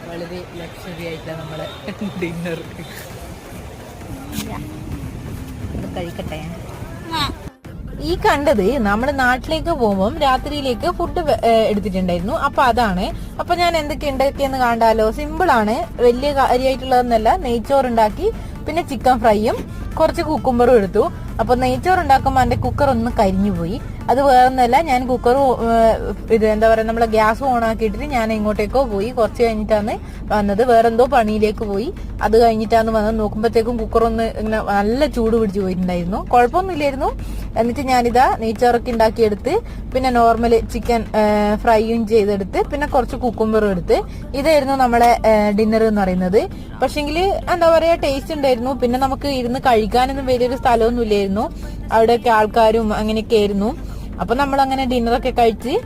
വളരെ ലക്ഷറി ആയിട്ടാണ് നമ്മളെ ഡിന്നർ. കഴിക്കട്ടെ. ഈ കണ്ടത് നമ്മൾ നാട്ടിലേക്ക് പോകുമ്പോൾ രാത്രിയിലേക്ക് ഫുഡ് എടുത്തിട്ടുണ്ടായിരുന്നു. അപ്പൊ അതാണ്. അപ്പൊ ഞാൻ എന്തൊക്കെ ഉണ്ടാക്കിയെന്ന് കണ്ടാലോ. സിമ്പിൾ ആണ്, വലിയ കാര്യമായിട്ടുള്ളതെന്നല്ല. നെയ്ച്ചോറ് ഉണ്ടാക്കി, പിന്നെ ചിക്കൻ ഫ്രൈയും കുറച്ച് കുക്കുംബറും എടുത്തു. അപ്പൊ നെയ്ച്ചോറ് ഉണ്ടാക്കുമ്പോൾ എന്റെ കുക്കർ ഒന്ന് കരിഞ്ഞു പോയി. അത് വേറൊന്നല്ല, ഞാൻ കുക്കർ ഇത് എന്താ പറയാ, നമ്മളെ ഗ്യാസ് ഓൺ ആക്കിയിട്ടിട്ട് ഞാൻ എങ്ങോട്ടേക്കോ പോയി. കുറച്ച് കഴിഞ്ഞിട്ടാണ് വന്നത്, വേറെന്തോ പണിയിലേക്ക് പോയി. അത് കഴിഞ്ഞിട്ടാണ് വന്നത്. നോക്കുമ്പോഴത്തേക്കും കുക്കർ ഒന്ന് ഇങ്ങനെ നല്ല ചൂട് പിടിച്ച് പോയിട്ടുണ്ടായിരുന്നു. കുഴപ്പമൊന്നുമില്ലായിരുന്നു. എന്നിട്ട് ഞാനിതാ നെയ്ച്ചോറൊക്കെ ഉണ്ടാക്കിയെടുത്ത്, പിന്നെ നോർമൽ ചിക്കൻ ഫ്രൈയും ചെയ്തെടുത്ത്, പിന്നെ കുറച്ച് കുക്കുംബറും എടുത്ത്. ഇതായിരുന്നു നമ്മളെ ഡിന്നർ എന്ന് പറയുന്നത്. പക്ഷെങ്കിൽ എന്താ പറയാ, ടേസ്റ്റ് ഉണ്ടായിരുന്നു. പിന്നെ നമുക്ക് ഇരുന്ന് കഴിക്കാനൊന്നും വലിയൊരു സ്ഥലമൊന്നും ഇല്ലായിരുന്നു. അവിടെയൊക്കെ ആൾക്കാരും അങ്ങനെയൊക്കെ ആയിരുന്നു. അപ്പൊ നമ്മൾ അങ്ങനെ ഡിന്നറൊക്കെ കഴിച്ച്